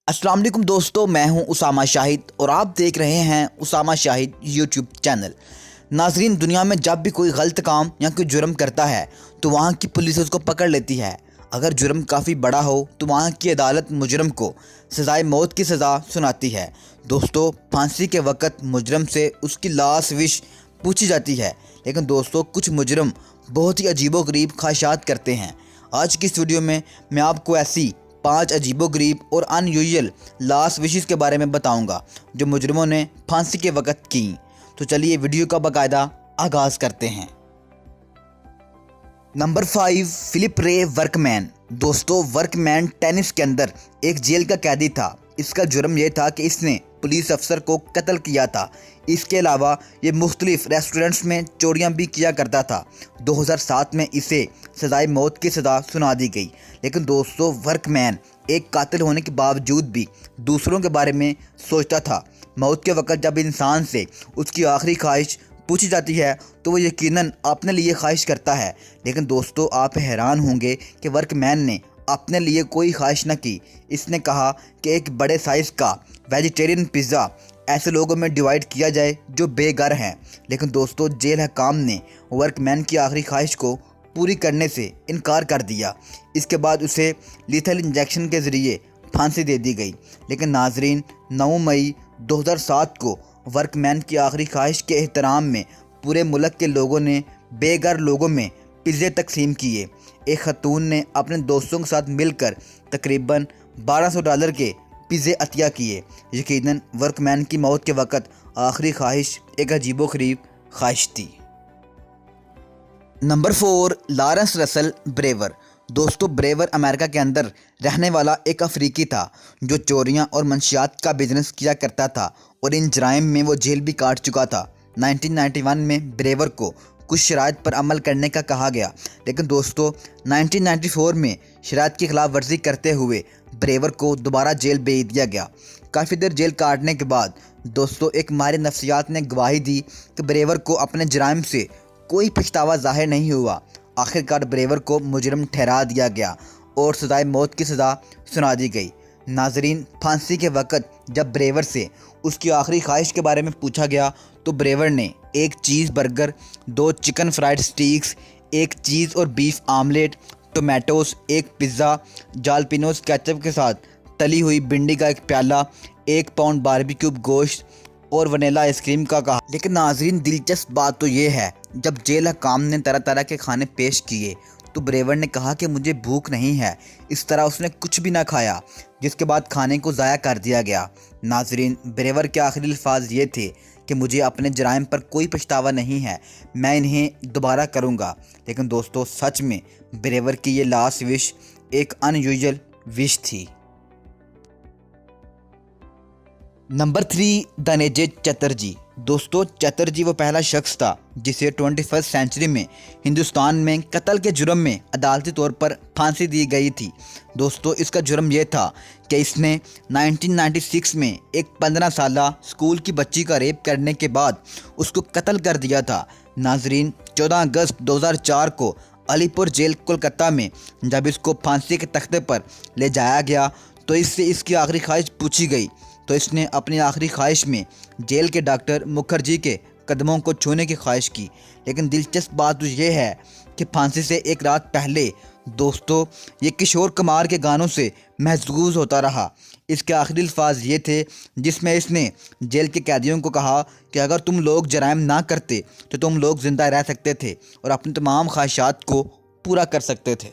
अस्सलाम वालेकुम दोस्तों, मैं हूं उसामा शाहिद और आप देख रहे हैं उसामा शाहिद यूट्यूब चैनल। नाजरीन, दुनिया में जब भी कोई गलत काम या कोई जुर्म करता है तो वहां की पुलिस उसको पकड़ लेती है। अगर जुर्म काफ़ी बड़ा हो तो वहां की अदालत मुजरम को सज़ाए मौत की सज़ा सुनाती है। दोस्तों, फांसी के वक़्त मुजरम से उसकी लाश विश पूछी जाती है, लेकिन दोस्तों कुछ मुजरम बहुत ही अजीबोगरीब ख्वाहिशात करते हैं। आज की इस वीडियो में मैं आपको ऐसी 5 अजीबोगरीब और अनयूजुअल लास्ट विशेस के बारे में बताऊंगा जो मुजरिमों ने फांसी के वक़्त की। तो चलिए वीडियो का बाकायदा आगाज़ करते हैं। नंबर 5, फिलिप रे वर्कमैन। दोस्तों, वर्कमैन टेनिस के अंदर एक जेल का कैदी था। इसका जुर्म यह था कि इसने पुलिस अफसर को कत्ल किया था। इसके अलावा ये मुख्तलिफ रेस्टोरेंट्स में चोरियां भी किया करता था। 2007 में इसे सज़ाए मौत की सज़ा सुना दी गई। लेकिन दोस्तों, वर्कमैन एक कातिल होने के बावजूद भी दूसरों के बारे में सोचता था। मौत के वक़्त जब इंसान से उसकी आखिरी ख्वाहिश पूछी जाती है तो वो यकीनन अपने लिए ख्वाहिश करता है। लेकिन दोस्तों, आप हैरान होंगे कि वर्कमैन ने अपने लिए कोई ख्वाहिश न की। इसने कहा कि एक बड़े साइज़ का वेजिटेरियन पिज़्ज़ा ऐसे लोगों में डिवाइड किया जाए जो बेघर हैं। लेकिन दोस्तों, जेल हकाम ने वर्कमैन की आखिरी ख्वाहिश को पूरी करने से इनकार कर दिया। इसके बाद उसे लीथल इंजेक्शन के ज़रिए फांसी दे दी गई। लेकिन नाजरीन, 9 मई 2007 को वर्कमैन की आखिरी ख्वाहिश के एहतराम में पूरे मुल्क के लोगों ने बेघर लोगों में पिज़्ज़े तकसीम किए। एक खतून ने अपने दोस्तों के साथ मिलकर तकरीबन $1200 के पिज़्ज़े अतिया किए। यकीनन वर्कमैन की मौत के वक़्त आखिरी ख्वाहिश एक अजीबोगरीब ख्वाहिश थी। Number 4, Lawrence Russell Brewer. दोस्तों, ब्रेवर अमेरिका के अंदर रहने वाला एक अफ्रीकी था जो चोरियां और मंशियात का बिजनेस किया करता था और इन जराइम में वो जेल भी काट चुका था। 1991 में ब्रेवर को कुछ शराइत पर अमल करने का कहा गया। लेकिन दोस्तों, 1994 में शराइत की खिलाफ वर्जी करते हुए ब्रेवर को दोबारा जेल भेज दिया गया। काफ़ी देर जेल काटने के बाद दोस्तों, एक माहिर नफ्सियात ने गवाही दी कि ब्रेवर को अपने जराइम से कोई पछतावा जाहिर नहीं हुआ। आखिरकार ब्रेवर को मुजरिम ठहरा दिया गया और सज़ाए मौत की सज़ा सुना दी गई। नाजरीन, फांसी के वक़्त जब ब्रेवर से उसकी आखिरी ख्वाहिश के बारे में पूछा गया तो ब्रेवर ने एक cheese burger, 2 chicken fried steaks, 1 cheese और beef omelette, tomatoes, 1 pizza, jalapenos ketchup के साथ तली हुई भिंडी का 1 प्याला, 1 पाउंड बारबेक्यू गोश्त और वनीला आइसक्रीम का कहा। लेकिन नाजरीन, दिलचस्प बात तो ये है, जब जेल हकाम ने तरह तरह के खाने पेश किए तो ब्रेवर ने कहा कि मुझे भूख नहीं है। इस तरह उसने कुछ भी ना खाया, जिसके बाद खाने को ज़ाया कर दिया गया। नाजरीन, ब्रेवर के आखिरी अल्फाज ये थे कि मुझे अपने जराइम पर कोई पछतावा नहीं है, मैं इन्हें दोबारा करूँगा। लेकिन दोस्तों, सच में ब्रेवर की ये लास्ट विश एक अनयूजुअल विश थी। नंबर 3, धनंजय चटर्जी। दोस्तों, चटर्जी वो पहला शख्स था जिसे 21वीं सेंचुरी में हिंदुस्तान में कत्ल के जुर्म में अदालती तौर पर फांसी दी गई थी। दोस्तों, इसका जुर्म यह था कि इसने 1996 में एक 15 साला स्कूल की बच्ची का रेप करने के बाद उसको कत्ल कर दिया था। नाजरीन, 14 अगस्त 2004 को अलीपुर जेल कोलकाता में जब इसको फांसी के तख्ते पर ले जाया गया तो इससे इसकी आखिरी ख्वाहिश पूछी गई तो इसने अपनी आखिरी ख्वाहिश में जेल के डॉक्टर मुखर्जी के कदमों को छूने की ख्वाहिश की। लेकिन दिलचस्प बात तो ये है कि फांसी से एक रात पहले दोस्तों ये किशोर कुमार के गानों से महजूज होता रहा। इसके आखिरी अल्फाज ये थे जिसमें इसने जेल के कैदियों को कहा कि अगर तुम लोग जराइम ना करते तो तुम लोग ज़िंदा रह सकते थे और अपनी तमाम ख्वाहिशात को पूरा कर सकते थे।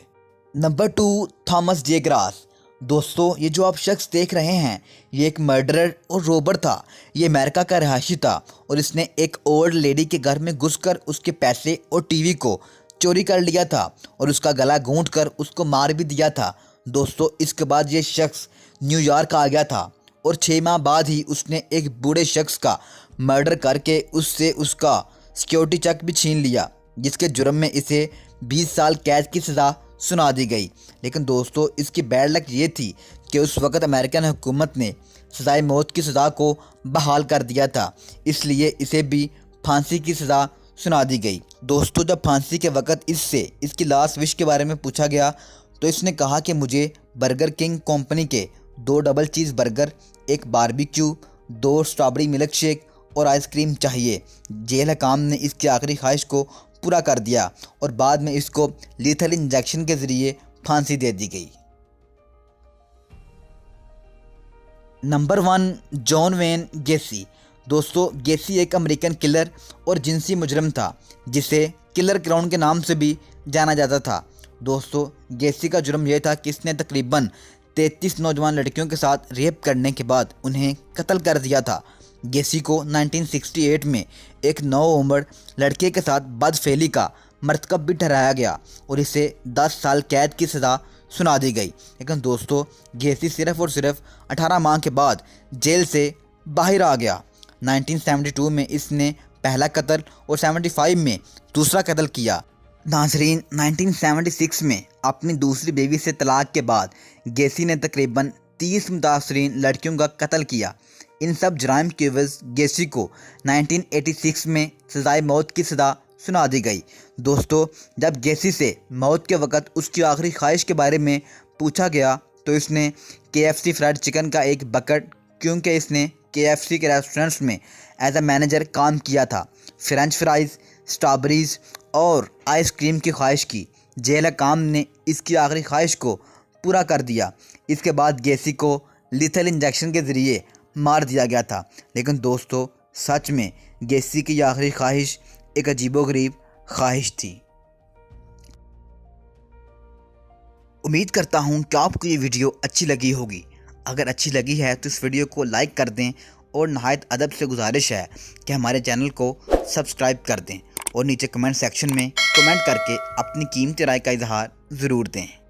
Number 2, Thomas J grass. दोस्तों, ये जो आप शख्स देख रहे हैं ये एक मर्डरर और रोबर था। ये अमेरिका का रहायशी था और इसने एक ओल्ड लेडी के घर में घुसकर उसके पैसे और टीवी को चोरी कर लिया था और उसका गला घूंट कर उसको मार भी दिया था। दोस्तों, इसके बाद ये शख्स न्यूयॉर्क आ गया था और 6 माह बाद ही उसने एक बूढ़े शख्स का मर्डर करके उससे उसका सिक्योरिटी चेक भी छीन लिया, जिसके जुर्म में इसे 20 साल कैद की सज़ा सुना दी गई। लेकिन दोस्तों, इसकी बैड लक ये थी कि उस वक़्त अमेरिकन हुकूमत ने सज़ाए मौत की सज़ा को बहाल कर दिया था, इसलिए इसे भी फांसी की सज़ा सुना दी गई। दोस्तों, जब फांसी के वक़्त इससे इसकी लास्ट विश के बारे में पूछा गया तो इसने कहा कि मुझे बर्गर किंग कंपनी के 2 double cheese burger, 1 barbecue, 2 strawberry milk shake और आइसक्रीम चाहिए। जेल हकाम ने इसकी आखिरी ख्वाहिश को पूरा कर दिया और बाद में इसको लीथल इंजेक्शन के ज़रिए फांसी दे दी गई। Number 1, John when गेसी। दोस्तों, गेसी एक अमेरिकन किलर और जिनसी मुजरम था जिसे किलर क्राउन के नाम से भी जाना जाता था। दोस्तों, गेसी का जुर्म यह था कि इसने तकरीबन 33 नौजवान लड़कियों के साथ रेप करने के बाद उन्हें कत्ल कर दिया था। गेसी को 1968 में एक 9 उम्र लड़के के साथ बदफेली का मर्तकब भी ठहराया गया और इसे 10 साल कैद की सज़ा सुना दी गई। लेकिन दोस्तों, गेसी सिर्फ और सिर्फ 18 माह के बाद जेल से बाहर आ गया। 1972 में इसने पहला कत्ल और 75 में दूसरा कत्ल किया। नाज़रीन, 1976 में अपनी दूसरी बीवी से तलाक के बाद गेसी ने तकरीबन 30 मुतासरीन लड़कियों का कत्ल किया। इन सब जराइम के एवज़ गेसी को 1986 में सज़ाए मौत की सज़ा सुना दी गई। दोस्तों, जब गेसी से मौत के वक़्त उसकी आखिरी ख्वाहिश के बारे में पूछा गया तो इसने KFC फ्राइड चिकन का एक बकेट, क्योंकि इसने KFC के रेस्टोरेंट्स में एज अ मैनेजर काम किया था, फ्रेंच फ्राइज़, स्ट्रॉबेरीज़ और आइसक्रीम की ख्वाहिश की। जेल हकाम ने इसकी आखिरी ख्वाहिश को पूरा कर दिया। इसके बाद गेसी को लीथल इंजेक्शन के ज़रिए मार दिया गया था। लेकिन दोस्तों, सच में गेसी की आखिरी ख्वाहिश एक अजीबोगरीब ख्वाहिश थी। उम्मीद करता हूँ कि आपको ये वीडियो अच्छी लगी होगी। अगर अच्छी लगी है तो इस वीडियो को लाइक कर दें और नहायत अदब से गुजारिश है कि हमारे चैनल को सब्सक्राइब कर दें और नीचे कमेंट सेक्शन में कमेंट करके अपनी कीमती राय का इजहार ज़रूर दें।